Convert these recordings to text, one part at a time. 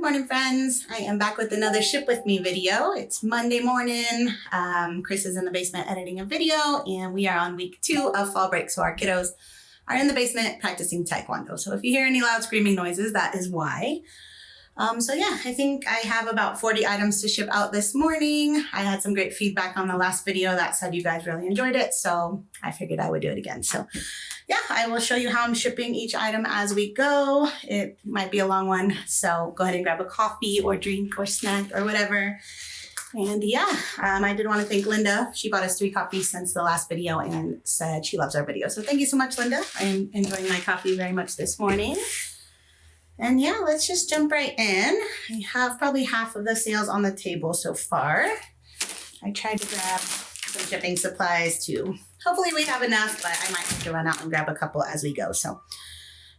morning, friends. I am back with another Ship With Me video. It's Monday morning. Chris is in the basement editing a video, and we are on week 2 of fall break. So our kiddos are in the basement practicing Taekwondo. So if you hear any loud screaming noises, that is why. So yeah, I think I have about 40 items to ship out this morning. I had some great feedback on the last video that said you guys really enjoyed it, so I figured I would do it again. So yeah, I will show you how I'm shipping each item as we go. It might be a long one, so go ahead and grab a coffee or drink or snack or whatever. And yeah, I did want to thank Linda. She bought us 3 coffees since the last video and said she loves our video. So thank you so much, Linda. I'm enjoying my coffee very much this morning. And yeah, let's just jump right in. I have probably half of the sales on the table so far. I tried to grab some shipping supplies too. Hopefully we have enough, but I might have to run out and grab a couple as we go. So,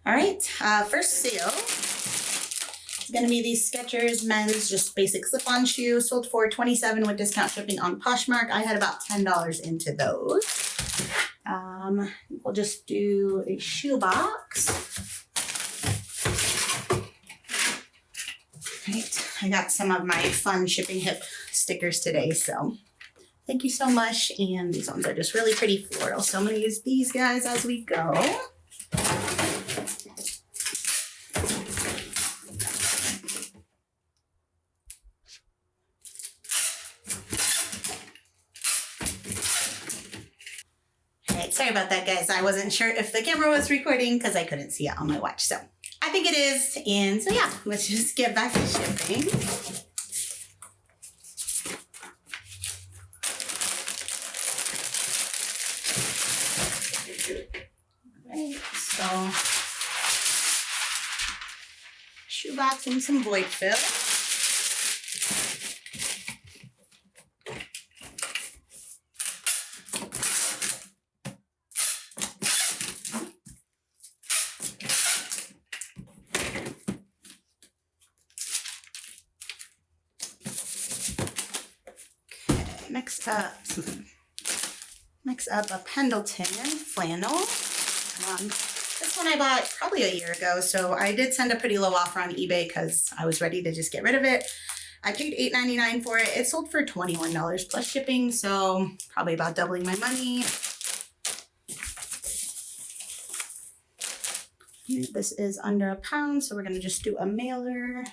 all right, first sale is gonna be these Skechers men's just basic slip-on shoe, sold for $27 with discount shipping on Poshmark. I had about $10 into those. We'll just do a shoe box. Right, I got some of my fun shipping hip stickers today, so thank you so much. And these ones are just really pretty floral, so I'm gonna use these guys as we go. Alright, sorry about that, guys. I wasn't sure if the camera was recording because I couldn't see it on my watch, so I think it is. And so yeah, let's just get back to shipping. Alright, so shoebox and some void fill. Next up a Pendleton flannel. This one I bought probably a year ago, so I did send a pretty low offer on eBay because I was ready to just get rid of it. I paid $8.99 for it. It sold for $21 plus shipping, so probably about doubling my money. This is under a pound, so we're gonna just do a mailer.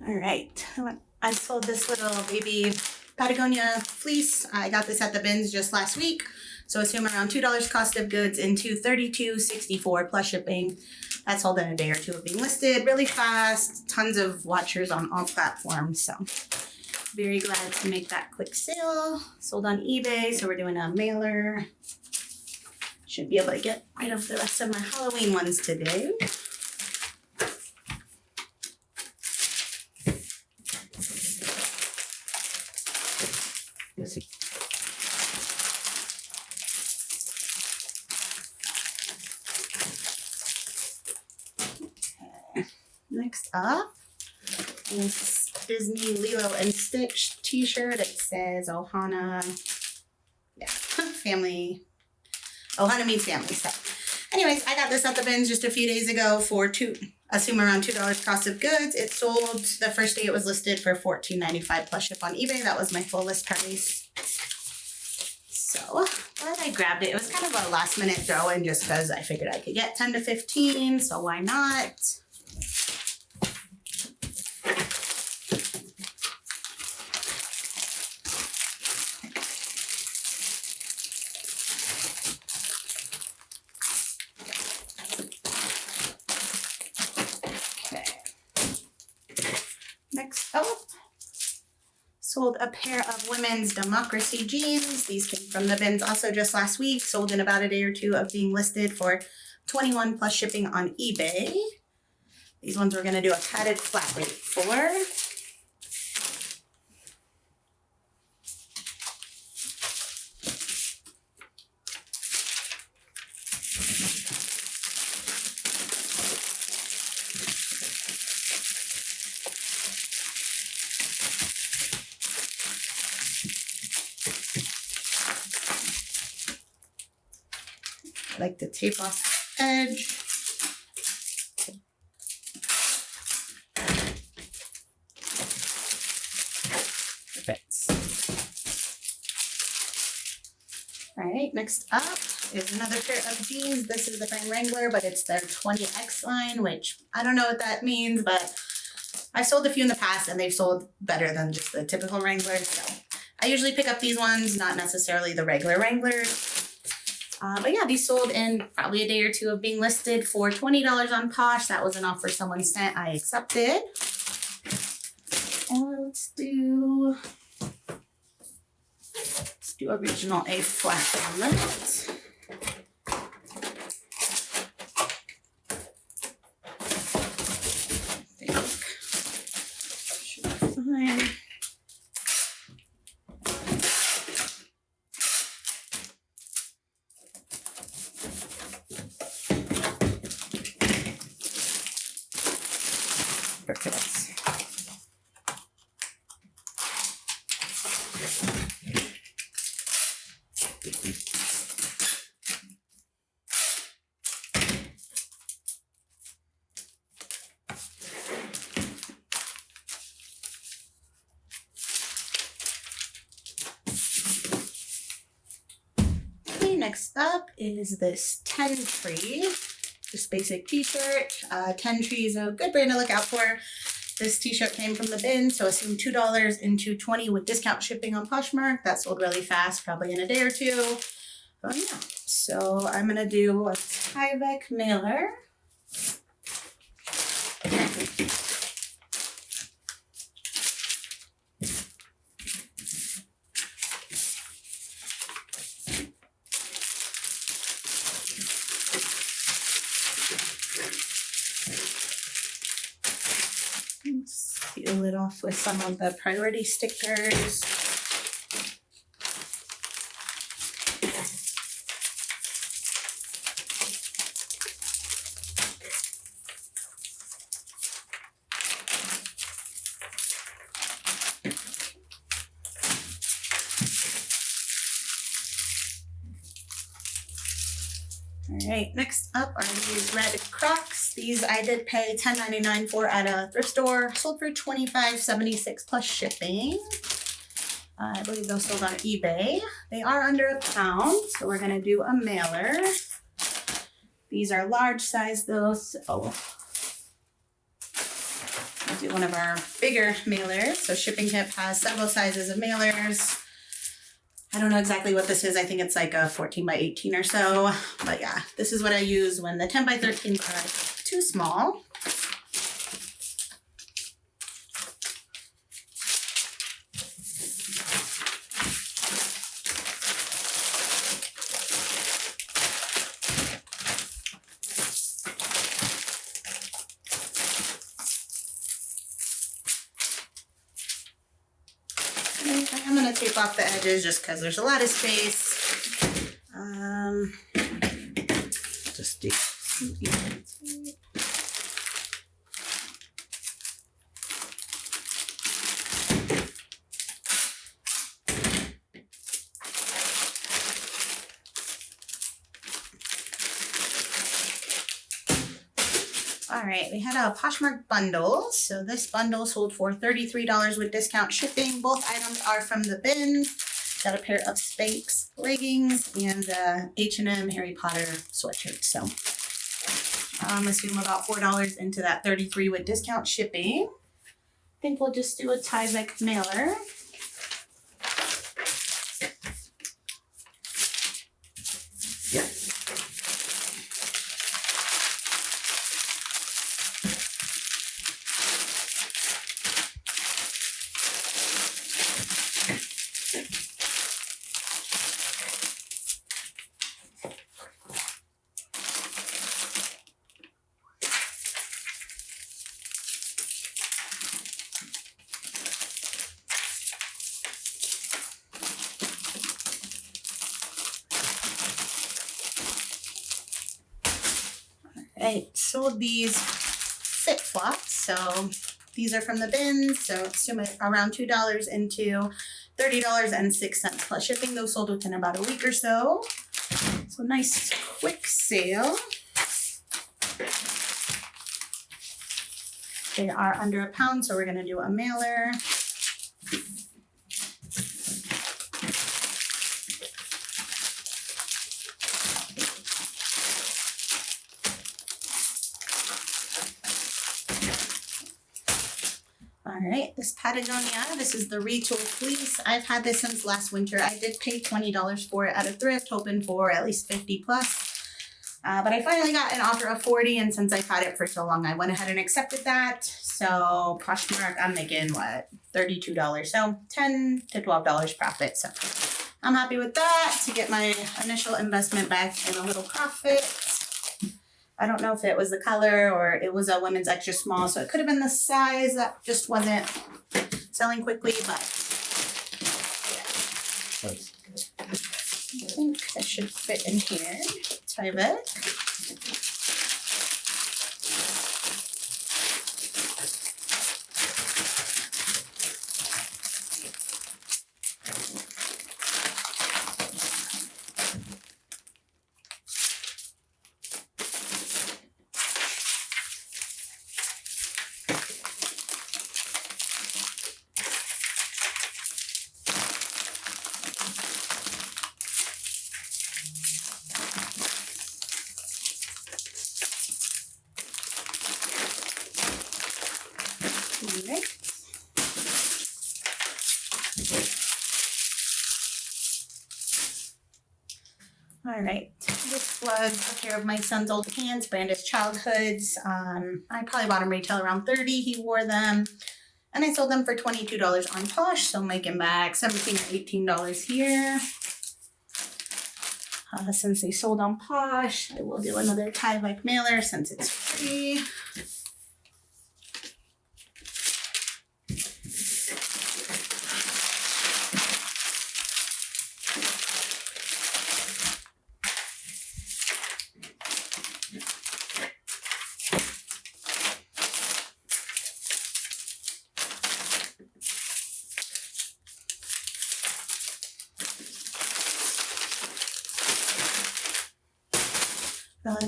All right, I sold this little baby Patagonia Fleece. I got this at the bins just last week. So assume around $2 cost of goods into $32.64 plus shipping. That sold in a day or 2 of being listed really fast. Tons of watchers on all platforms. So very glad to make that quick sale. Sold on eBay, so we're doing a mailer. Should be able to get rid of the rest of my Halloween ones today. Next up is Disney Lilo and Stitch t-shirt. It says Ohana, yeah, family. Ohana means family. So anyways, I got this at the bins just a few days ago for assume around $2 cost of goods. It sold the first day it was listed for $14.95 plus ship on eBay. That was my full list price. So glad I grabbed it. It was kind of a last minute throw in just because I figured I could get 10 to 15, so why not? Sold a pair of women's Democracy jeans. These came from the bins also just last week. Sold in about a day or two of being listed for $21 plus shipping on eBay. These ones we're going to do a padded flat rate for. I like to tape off the edge. Fits. All right, next up is another pair of jeans. This is the brand Wrangler, but it's their 20X line, which I don't know what that means, but I've sold a few in the past and they've sold better than just the typical Wrangler. So I usually pick up these ones, not necessarily the regular Wranglers. But yeah, these sold in probably a day or two of being listed for $20 on Posh. That was an offer someone sent. I accepted. And let's do original A flat on that. Should be fine. Next up is this 10 Tree, just basic t-shirt. 10 Tree is a good brand to look out for. This t-shirt came from the bin, so assume $2 into $20 with discount shipping on Poshmark. That sold really fast, probably in a day or two. But yeah, so I'm gonna do a Tyvek mailer. Seal it off with some of the priority stickers. All right, next up are these red Crocs. These I did pay $10.99 for at a thrift store. Sold for $25.76 plus shipping. I believe those sold on eBay. They are under £1, so we're gonna do a mailer. These are large size though, so we'll do one of our bigger mailers. So Shipping Tip has several sizes of mailers. I don't know exactly what this is. I think it's like a 14 by 18 or so. But yeah, this is what I use when the 10 by 13s are too small. I'm going to tape off the edges just because there's a lot of space. Just do some even tape. All right, we had a Poshmark bundle. So this bundle sold for $33 with discount shipping. Both items are from the bin. Got a pair of Spanx leggings and H&M Harry Potter sweatshirt. So assume about $4 into that $33 with discount shipping. I think we'll just do a Tyvek mailer. Yep. Right, sold these FitFlops. So these are from the bins. So assume it around $2 into $30.06 plus shipping. Those sold within about a week or so. So nice quick sale. They are under a pound, so we're gonna do a mailer. All right, this Patagonia, this is the retool fleece. I've had this since last winter. I did pay $20 for it at a thrift, hoping for at least 50 plus. But I finally got an offer of 40, and since I've had it for so long, I went ahead and accepted that. So Poshmark, I'm making what, $32, so $10 to $12 profit. So I'm happy with that to get my initial investment back in a little profit. I don't know if it was the color or it was a women's extra small, so it could have been the size that just wasn't selling quickly, but yeah. I think it should fit in here. Try it. All right, this was a pair of my son's old pants, branded childhoods. I probably bought them retail around 30. He wore them, and I sold them for $22 on Posh, so making back $17 or $18 here. Since they sold on Posh, I will do another tie-back mailer since it's free.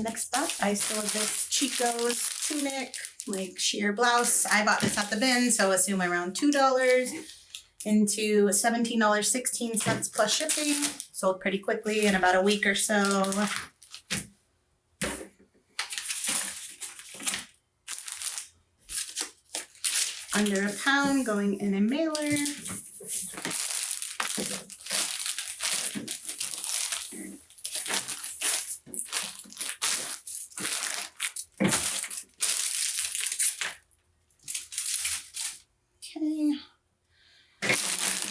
Next up, I sold this Chico Tunic, like sheer blouse. I bought this at the bin, so assume around $2 into $17.16 plus shipping. Sold pretty quickly in about a week or so. Under a pound, going in a mailer.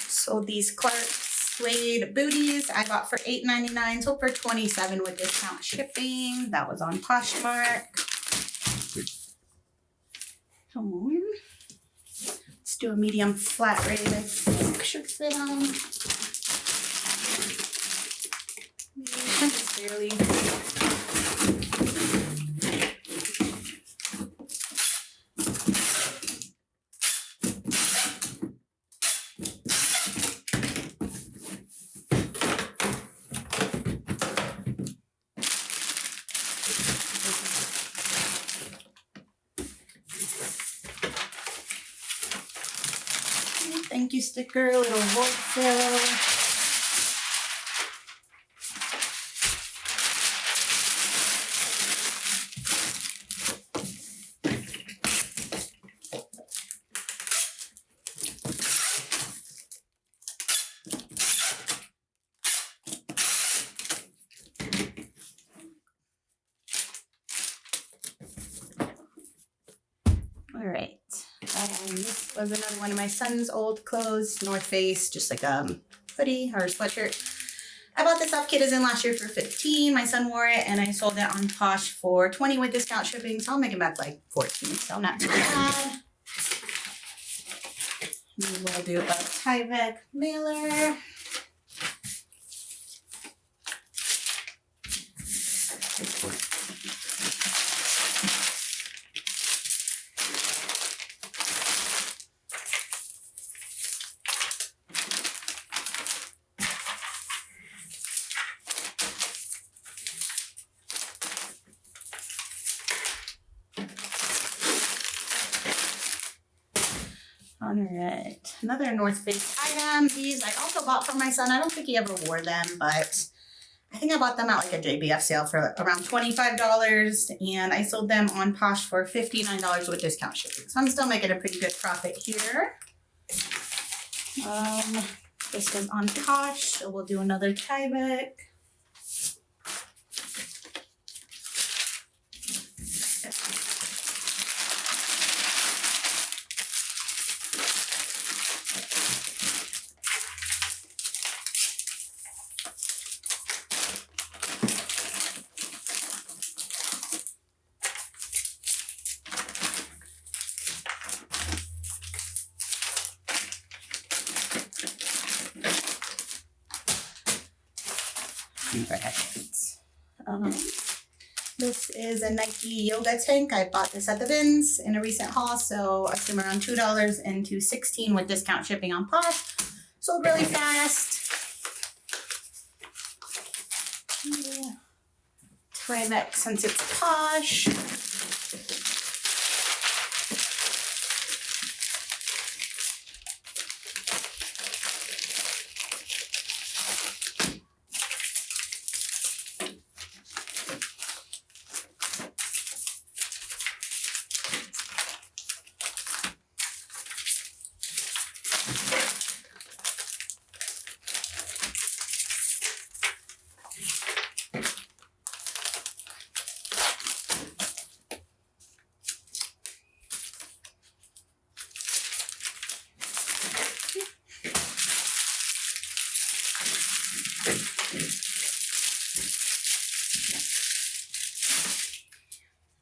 Sold these Clarks Suede booties. I bought for $8.99, sold for $27 with discount shipping. That was on Poshmark. Come on. Let's do a medium flat rate. I think should fit on. Just barely. Thank you sticker, little wholesale. All right. This was another one of my son's old clothes, North Face, just like a hoodie or a sweatshirt. I bought this off Kiddies in last year for $15. My son wore it, and I sold it on Posh for $20 with discount shipping, so I'll make it back like $14, so not too bad. We will do a Tyvek mailer. All right, another North Face item. These I also bought for my son. I don't think he ever wore them, but I think I bought them at like a JBF sale for around $25, and I sold them on Posh for $59 with discount shipping. So I'm still making a pretty good profit here. This is on Posh, so we'll do another Tyvek. This is a Nike yoga tank. I bought this at the bins in a recent haul, so I assume around $2 into $16 with discount shipping on Posh. Sold really fast. Yeah. Tyvek since it's Posh.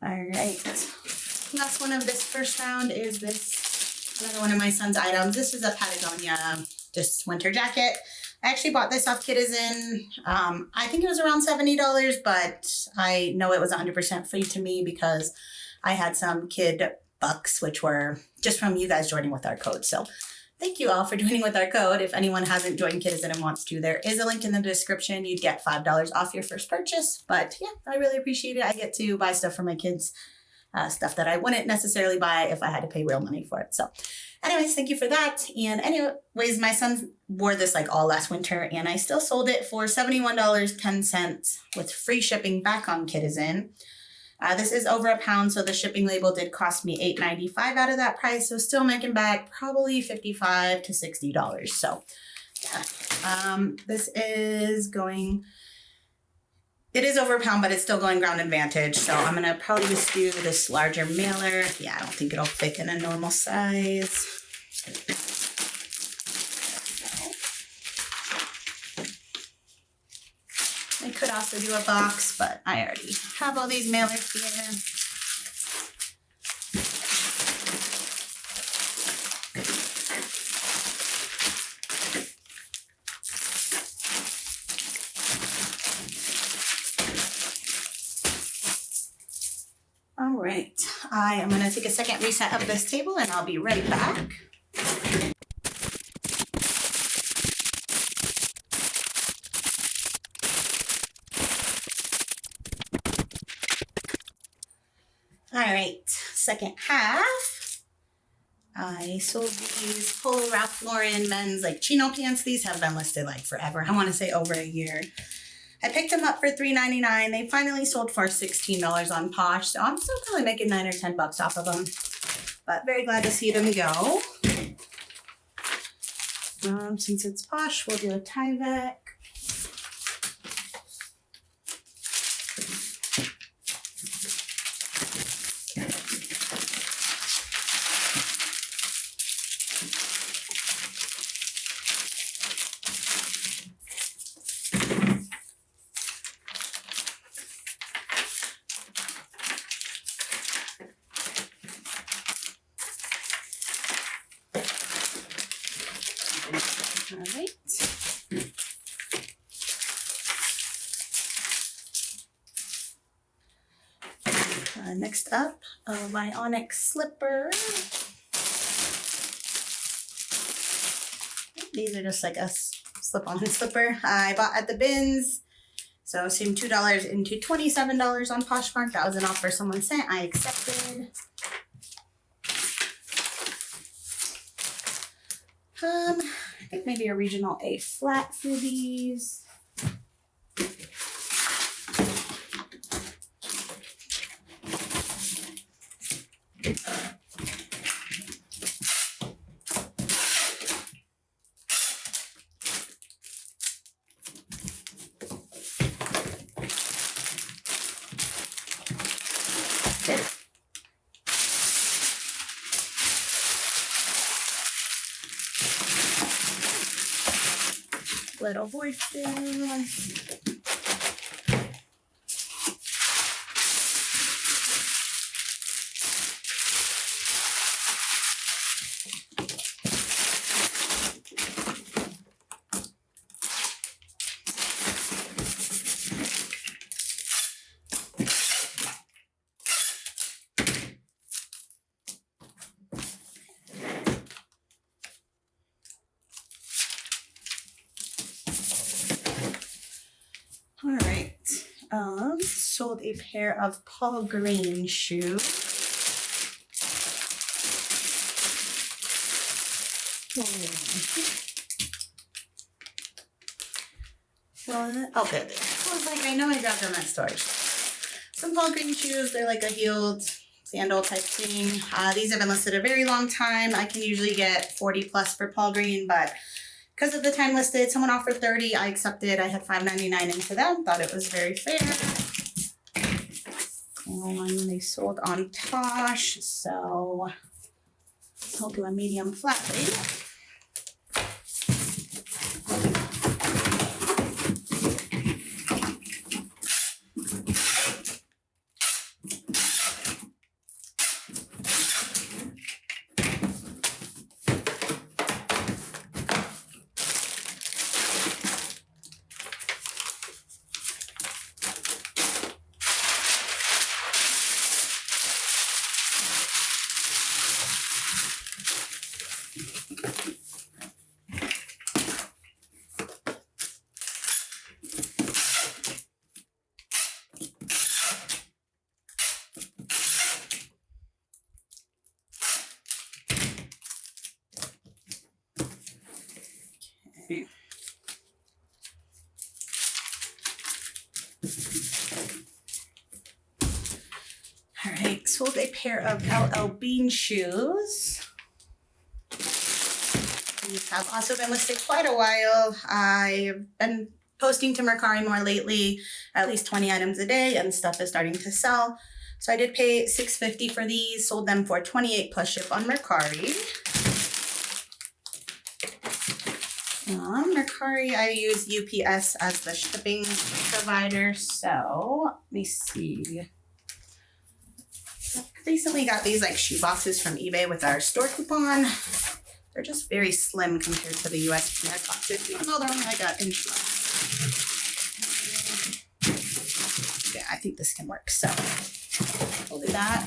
All right, last one of this first round is this, another one of my son's items. This is a Patagonia just winter jacket. I actually bought this off Kidizen. I think it was around $70, but I know it was 100% free to me because I had some kid bucks, which were just from you guys joining with our code. So thank you all for joining with our code. If anyone hasn't joined Kidizen and wants to, there is a link in the description. You'd get $5 off your first purchase. But yeah, I really appreciate it. I get to buy stuff for my kids, stuff that I wouldn't necessarily buy if I had to pay real money for it. So anyways, thank you for that. And anyways, my son wore this like all last winter, and I still sold it for $71.10 with free shipping back on Kidizen. This is over a pound, so the shipping label did cost me $8.95 out of that price. So still making back probably $55 to $60. So yeah, this is going, it is over a pound, but it's still going Ground Advantage. So I'm going to probably just do this larger mailer. Yeah, I don't think it'll fit in a normal size. I could also do a box, but I already have all these mailers here. All right, I am going to take a second reset of this table and I'll be right back. All right, second half. I sold these Polo Ralph Lauren men's like Chino pants. These have been listed like forever. I want to say over a year. I picked them up for $3.99. They finally sold for $16 on Posh. So I'm still probably making $9 or $10 off of them. But very glad to see them go. Since it's Posh, we'll do a Tyvek. All right. Next up, a Bionic slipper. These are just like a slip-on slipper I bought at the bins. So assume $2 into $27 on Poshmark. That was an offer someone sent. I accepted. I think maybe a regional A flat for these. Little voices. All right, sold a pair of Paul Green shoes. What? Oh, good. I was like, I know I grabbed them at stores. Some Paul Green shoes, they're like a heeled sandal type thing. These have been listed a very long time. I can usually get 40 plus for Paul Green, but because of the time listed, someone offered 30. I accepted. I had $5.99 into them. Thought it was very fair. And they sold on Tosh, so I'll do a medium flat rate. All right, sold a pair of LL Bean shoes. These have also been listed quite a while. I've been posting to Mercari more lately, at least 20 items a day, and stuff is starting to sell. So I did pay $6.50 for these, sold them for $28 plus ship on Mercari. On Mercari, I use UPS as the shipping provider, so let me see. Recently got these like shoe boxes from eBay with our store coupon. They're just very slim compared to the USPS boxes, even though they're only like an inch long. Yeah, I think this can work, so we'll do that.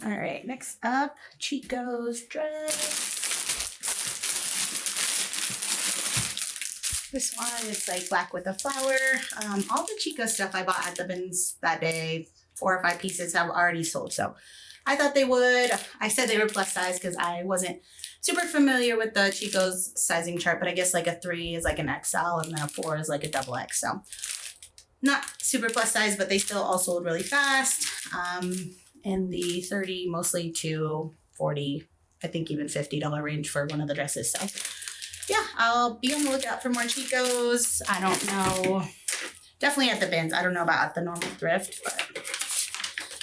All right, next up, Chico's dress. This one is like black with a flower. All the Chico stuff I bought at the bins that day, 4 or 5 pieces have already sold. So I thought they would. I said they were plus size because I wasn't super familiar with the Chico's sizing chart, but I guess like a 3 is like an XL and then a 4 is like a double X. So not super plus size, but they still all sold really fast. In the 30 mostly to 40, I think even $50 range for one of the dresses. So yeah, I'll be on the lookout for more Chicos. I don't know, definitely at the bins. I don't know about at the normal thrift, but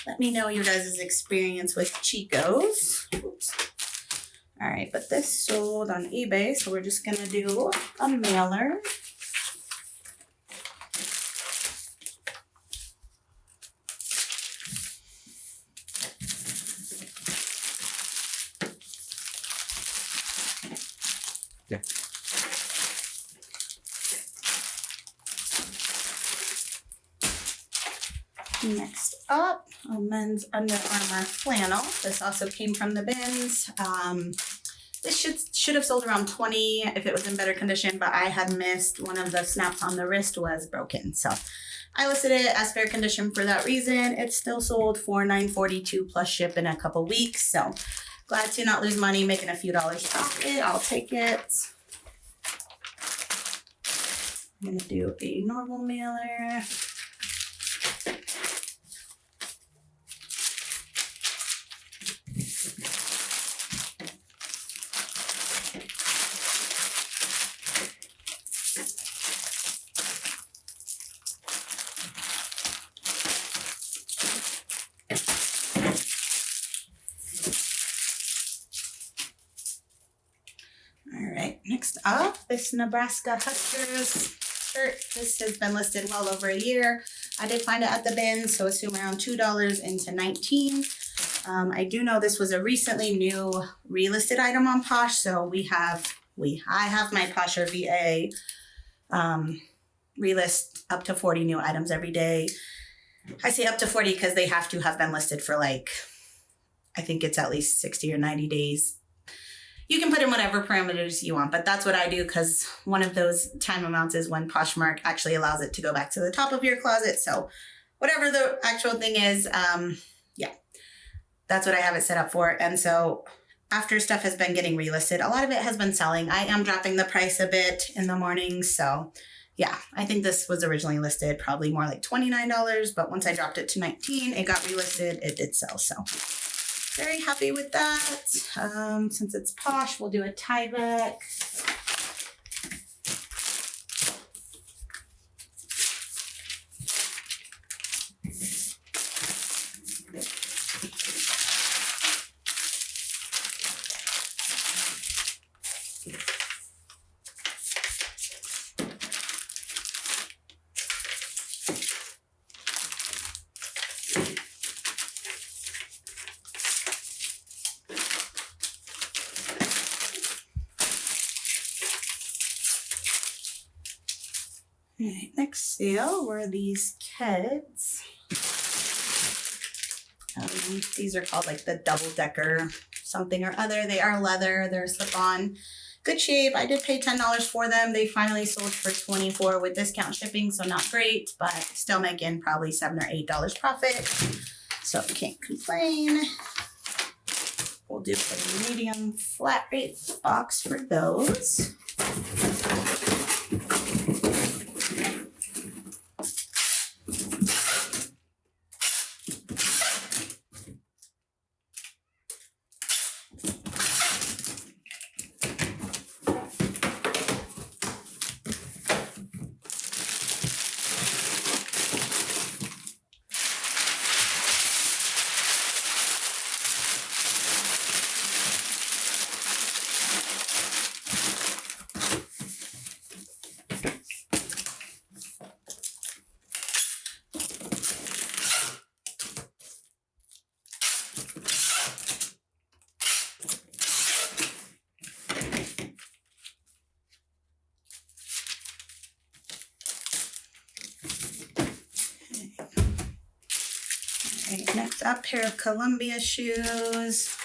let me know your guys' experience with Chicos. Oops. All right, but this sold on eBay, so we're just gonna do a mailer. Yeah. Next up, a men's Under Armour flannel. This also came from the bins. This should have sold around 20 if it was in better condition, but I had missed one of the snaps on the wrist was broken. So I listed it as fair condition for that reason. It's still sold for $9.42 plus ship in a couple weeks. So glad to not lose money, making a few dollars off it. I'll take it. I'm gonna do a normal mailer. Next up, this Nebraska Huskers shirt. This has been listed well over a year. I did find it at the bin, so assume around $2 into 19. I do know this was a recently new relisted item on Posh, so I have my Posh or VA relist up to 40 new items every day. I say up to 40 because they have to have been listed for like, I think it's at least 60 or 90 days. You can put in whatever parameters you want, but that's what I do because one of those time amounts is when Poshmark actually allows it to go back to the top of your closet. So whatever the actual thing is, yeah, that's what I have it set up for. And so after stuff has been getting relisted, a lot of it has been selling. I am dropping the price a bit in the morning. So yeah, I think this was originally listed probably more like $29, but once I dropped it to 19, it got relisted, it did sell. So very happy with that. Since it's Posh, we'll do a tie back. All right, next sale were these Keds. These are called like the double decker something or other. They are leather, they're slip-on. Good shape. I did pay $10 for them. They finally sold for $24 with discount shipping, so not great, but still making probably $7 or $8 profit. So can't complain. We'll do a medium flat rate box for those. Right, next up, pair of Columbia shoes.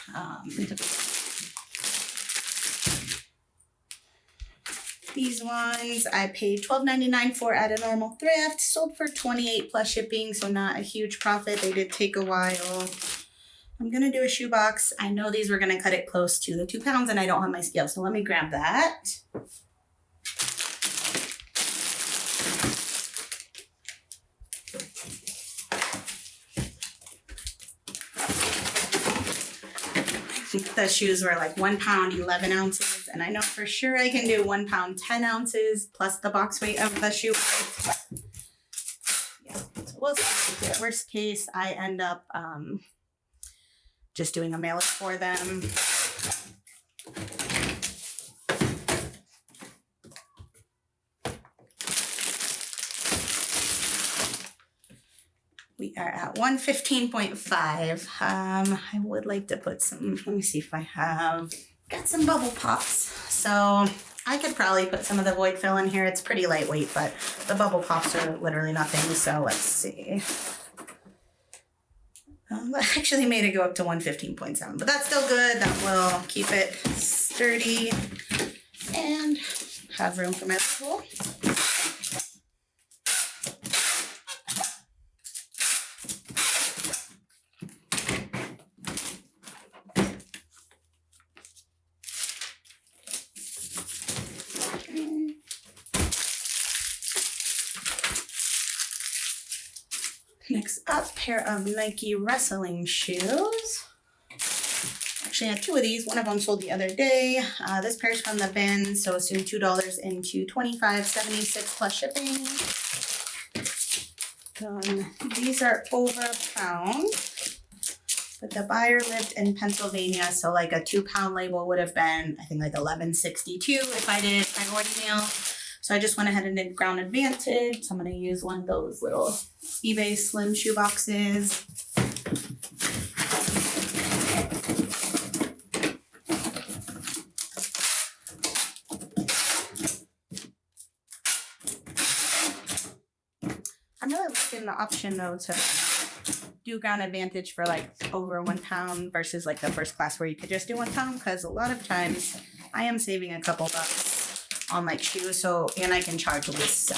These ones I paid $12.99 for at a normal thrift. Sold for $28 plus shipping, so not a huge profit. They did take a while. I'm gonna do a shoebox. I know these were gonna cut it close to the 2 pounds and I don't have my scale, so let me grab that. I think the shoes were like 1 pound, 11 ounces. And I know for sure I can do 1 pound, 10 ounces plus the box weight of the shoe. Yeah, so we'll see. Worst case, I end up just doing a mailer for them. We are at 115.5. I would like to put some, let me see if I have, got some bubble pops. So I could probably put some of the void fill in here. It's pretty lightweight, but the bubble pops are literally nothing. So let's see. That actually made it go up to 115.7, but that's still good. That will keep it sturdy and have room for my tool. Next up, pair of Nike wrestling shoes. Actually, I had 2 of these. One of them sold the other day. This pair's from the bin, so assume $2 into $25.76 plus shipping. These are over a pound, but the buyer lived in Pennsylvania, so like a 2 pound label would have been, I think, like $11.62 if I did priority mail. So I just went ahead and did Ground Advantage. So I'm going to use one of those little eBay slim shoe boxes. I'm really liking the option though to do Ground Advantage for like over 1 pound versus like the first class where you could just do 1 pound, because a lot of times I am saving a couple bucks on like shoes, so, and I can charge less.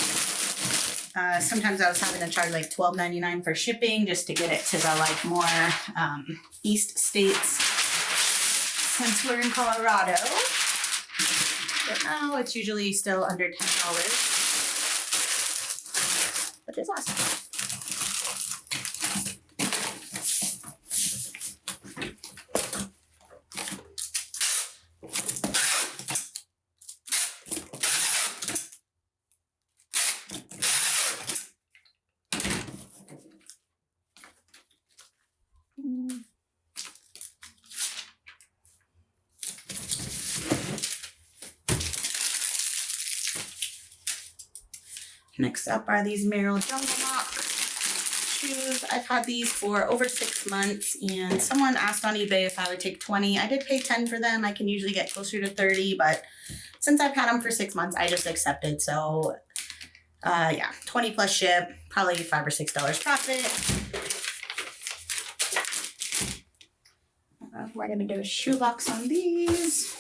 Sometimes I was having to charge like $12.99 for shipping just to get it to the like more east states since we're in Colorado. But now it's usually still under $10, which is awesome. Next up are these Merrell Jungle Mock shoes. I've had these for over 6 months, and someone asked on eBay if I would take 20. I did pay 10 for them. I can usually get closer to 30, but since I've had them for 6 months, I just accepted. So yeah, 20 plus ship, probably $5 or $6 profit. We're gonna do a shoebox on these.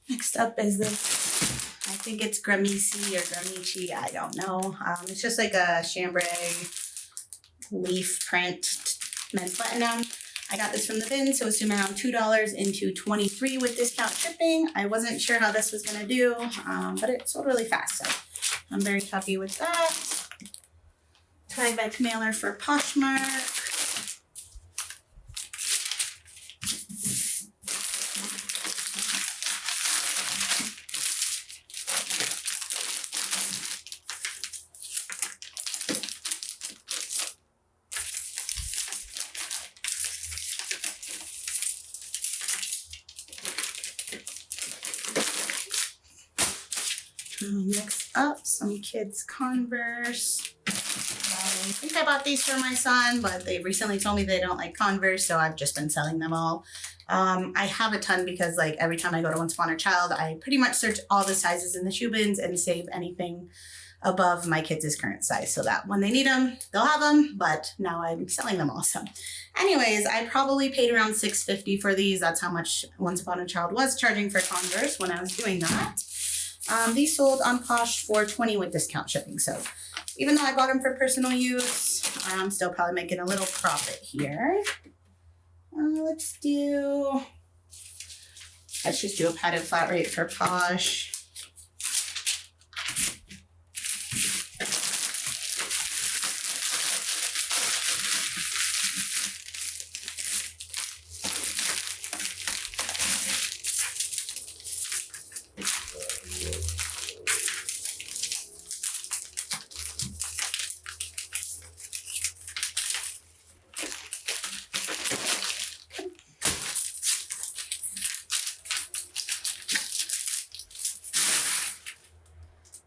Next up is this, I think it's Gramisi or Gramici, I don't know. It's just like a chambray leaf print men's button down. I got this from the bin, so assume around $2 into $23 with discount shipping. I wasn't sure how this was gonna do, but it sold really fast, so I'm very happy with that. Tie-back mailer for Poshmark. Next up, some kids Converse. I think I bought these for my son, but they recently told me they don't like Converse, so I've just been selling them all. I have a ton because like every time I go to Once Upon a Child, I pretty much search all the sizes in the shoe bins and save anything above my kids' current size so that when they need them, they'll have them, but now I'm selling them also. Anyways, I probably paid around $6.50 for these. That's how much Once Upon a Child was charging for Converse when I was doing that. These sold on Posh for $20 with discount shipping. So even though I bought them for personal use, I'm still probably making a little profit here. Let's just do a padded flat rate for Posh.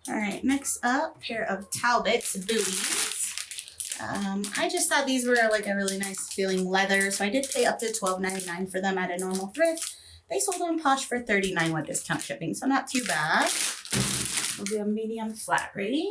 All right, next up, pair of Talbot's booties. I just thought these were like a really nice feeling leather, so I did pay up to $12.99 for them at a normal thrift. They sold on Posh for $39 with discount shipping, so not too bad. We'll do a medium flat rate.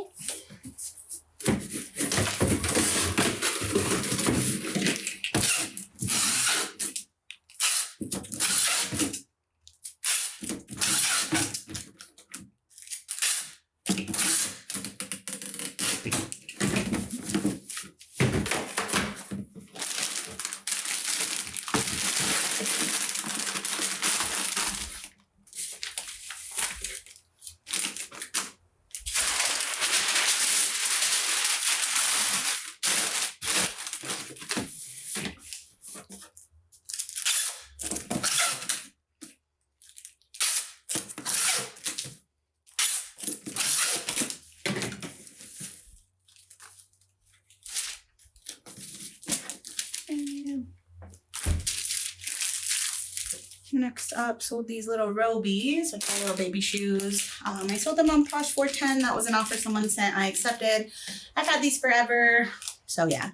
Next up, sold these little Robies, like my little baby shoes. I sold them on Posh for $10. That was an offer someone sent. I accepted. I've had these forever. So yeah,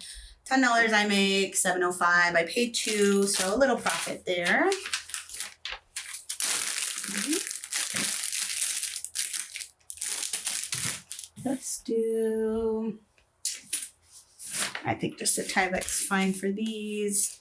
$10 I make, $7.05. I paid $2, so a little profit there. Let's do, I think just a Tyvek's fine for these.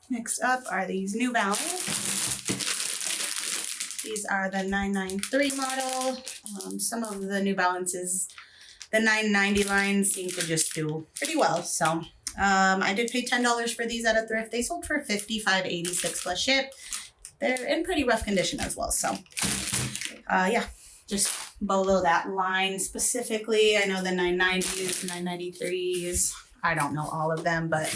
Next up are these New Balance. These are the 993 model. Some of the New Balances, the 990 lines seem to just do pretty well. So I did pay $10 for these at a thrift. They sold for $55.86 plus ship. They're in pretty rough condition as well. So yeah, just below that line specifically. I know the 990s, 993s. I don't know all of them, but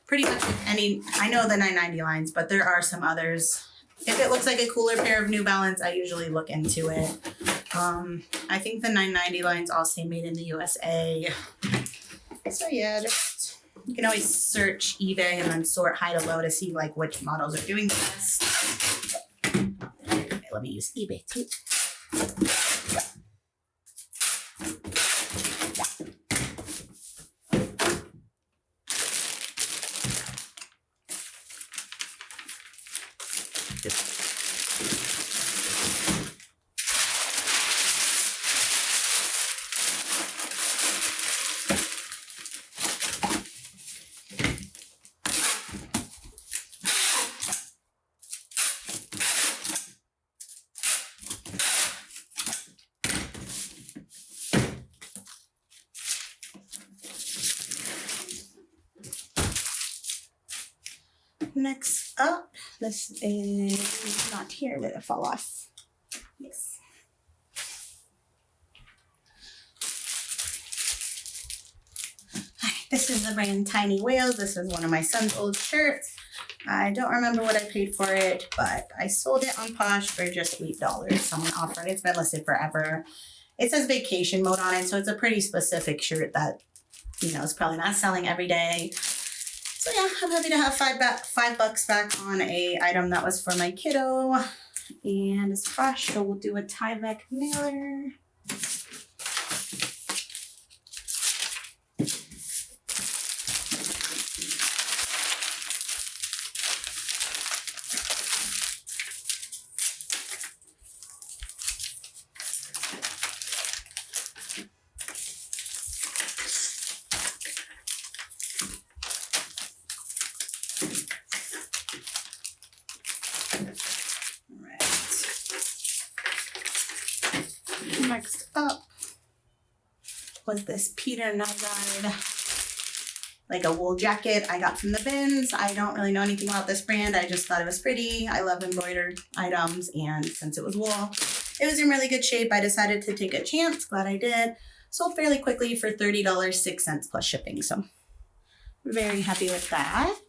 pretty much any, I know the 990 lines, but there are some others. If it looks like a cooler pair of New Balance, I usually look into it. I think the 990 lines all say made in the USA. So yeah, just, you can always search eBay and then sort high to low to see like which models are doing the best. Okay, let me use eBay too. Next up, this is not here. Did it fall off? Yes. This is the brand Tiny Whales. This is one of my son's old shirts. I don't remember what I paid for it, but I sold it on Posh for just $8. Someone offered it. It's been listed forever. It says vacation mode on it, so it's a pretty specific shirt that, you know, is probably not selling every day. So yeah, I'm happy to have $5 back on a item that was for my kiddo. And it's fresh, so we'll do a Tyvek mailer. Next up was this Peter Nygard, like a wool jacket I got from the bins. I don't really know anything about this brand. I just thought it was pretty. I love embroidered items, and since it was wool, it was in really good shape. I decided to take a chance. Glad I did. Sold fairly quickly for $30, 6 cents plus shipping. So very happy with that.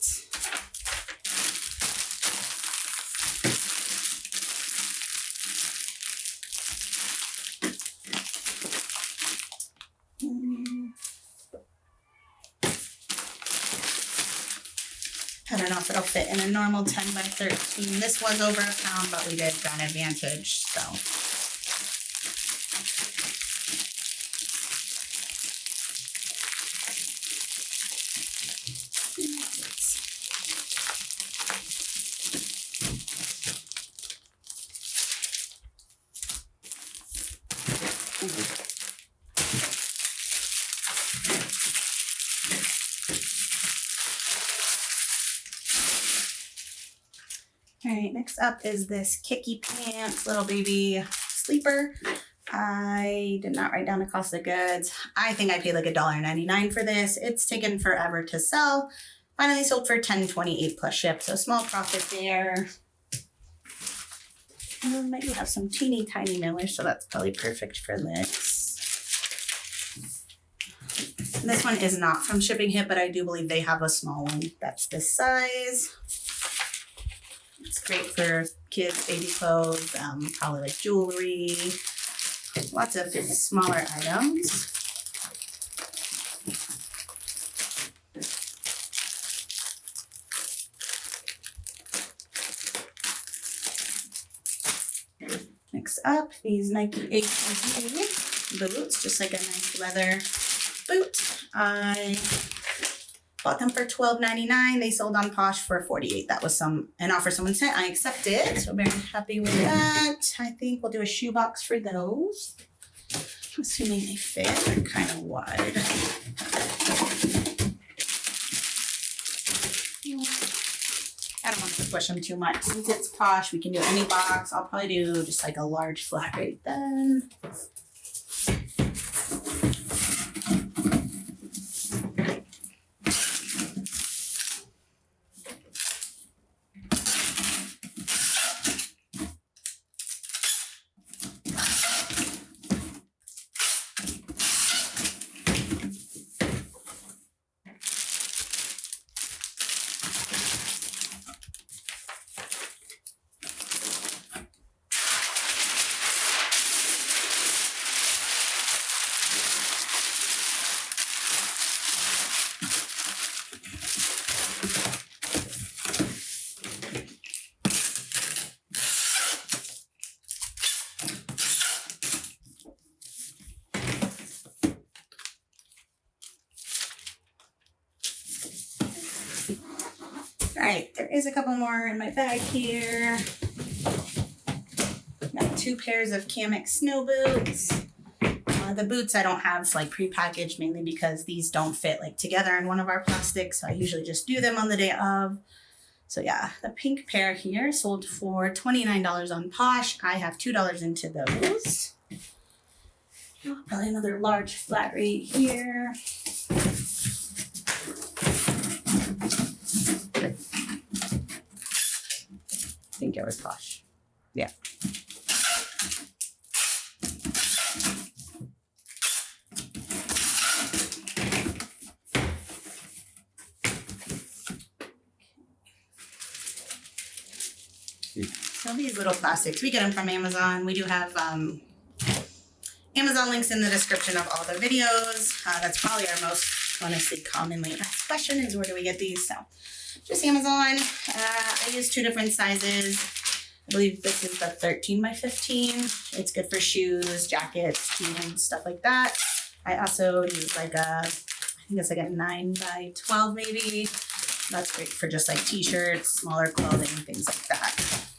I don't know if it'll fit in a normal 10 by 13. This was over a pound, but we did Gun Advantage, so. All right, next up is this Kiky Pants little baby sleeper. I did not write down the cost of goods. I think I paid like $1.99 for this. It's taken forever to sell. Finally sold for $10.28 plus ship, so small profit there. I do have some teeny tiny mailers, so that's probably perfect for this. This one is not from Shipping Hit, but I do believe they have a small one that's this size. It's great for kids, baby clothes, probably like jewelry, lots of smaller items. Next up, these Nike ATV boots, just like a nice leather boot. I bought them for $12.99. They sold on Posh for $48. That was an offer someone sent. I accepted, so very happy with that. I think we'll do a shoebox for those. Assuming they fit. They're kind of wide. I don't want to push them too much. Since it's Posh, we can do any box. I'll probably do just like a large flat rate then. All right, there is a couple more in my bag here. Got 2 pairs of KIK Snow Boots. The boots I don't have like pre-packaged, mainly because these don't fit like together in one of our plastics. So I usually just do them on the day of. So yeah, the pink pair here sold for $29 on Posh. I have $2 into those. Probably another large flat rate here. there was Posh. Yeah. So these little plastics, we get them from Amazon. We do have Amazon links in the description of all the videos. That's probably our most honestly commonly asked question is where do we get these? So just Amazon. I use 2 different sizes. I believe this is the 13 by 15. It's good for shoes, jackets, jeans, stuff like that. I also use like I think it's like a 9 by 12 maybe. That's great for just like t-shirts, smaller clothing, things like that.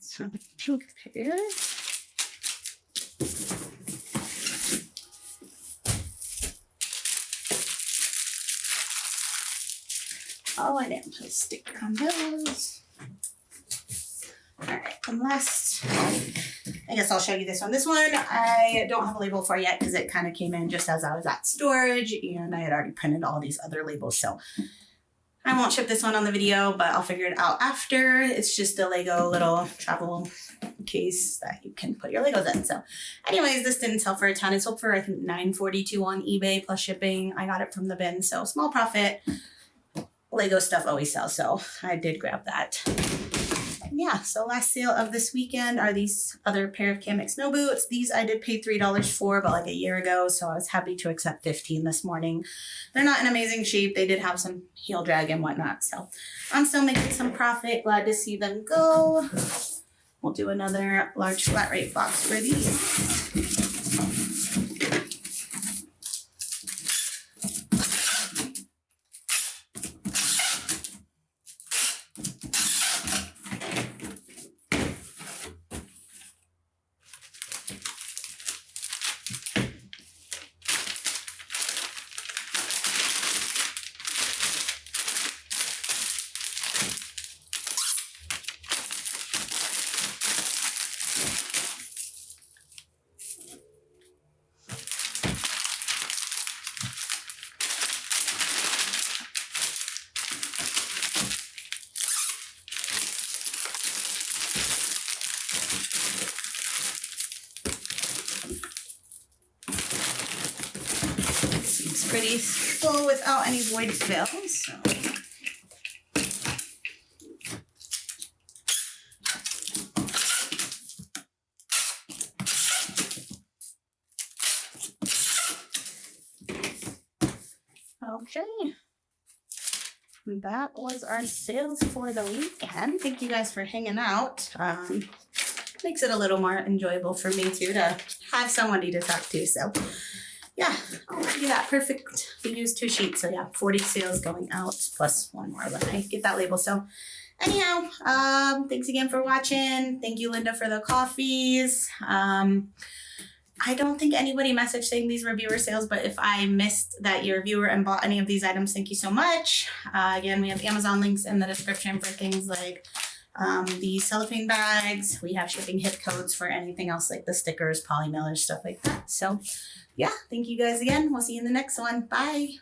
So the pink pair. Oh, I didn't put a sticker on those. All right, and last, I guess I'll show you this one. This one, I don't have a label for yet because it kind of came in just as I was at storage and I had already printed all these other labels. So I won't ship this one on the video, but I'll figure it out after. It's just a Lego little travel case that you can put your Legos in. So anyways, this didn't sell for a ton. It sold for I think $9.42 on eBay plus shipping. I got it from the bin, so small profit. Lego stuff always sells, so I did grab that. Yeah, so last sale of this weekend are these other pair of KIK Snow Boots. These I did pay $3 for, but like a year ago, so I was happy to accept $15 this morning. They're not in amazing shape. They did have some heel drag and whatnot, so I'm still making some profit. Glad to see them go. We'll do another large flat rate box for these. Pretty full without any void fills. So. Okay. That was our sales for the weekend. Thank you guys for hanging out. Makes it a little more enjoyable for me too to have somebody to talk to. So yeah, I'll do that. Perfect. We used 2 sheets. So yeah, 40 sales going out plus 1 more when I get that label. So anyhow, thanks again for watching. Thank you, Linda, for the coffees. I don't think anybody messaged saying these were viewer sales, but if I missed that you're a viewer and bought any of these items, thank you so much. Again, we have Amazon links in the description for things like the cellophane bags. We have shipping hit codes for anything else like the stickers, poly mailers, stuff like that. So yeah, thank you guys again. We'll see you in the next one. Bye.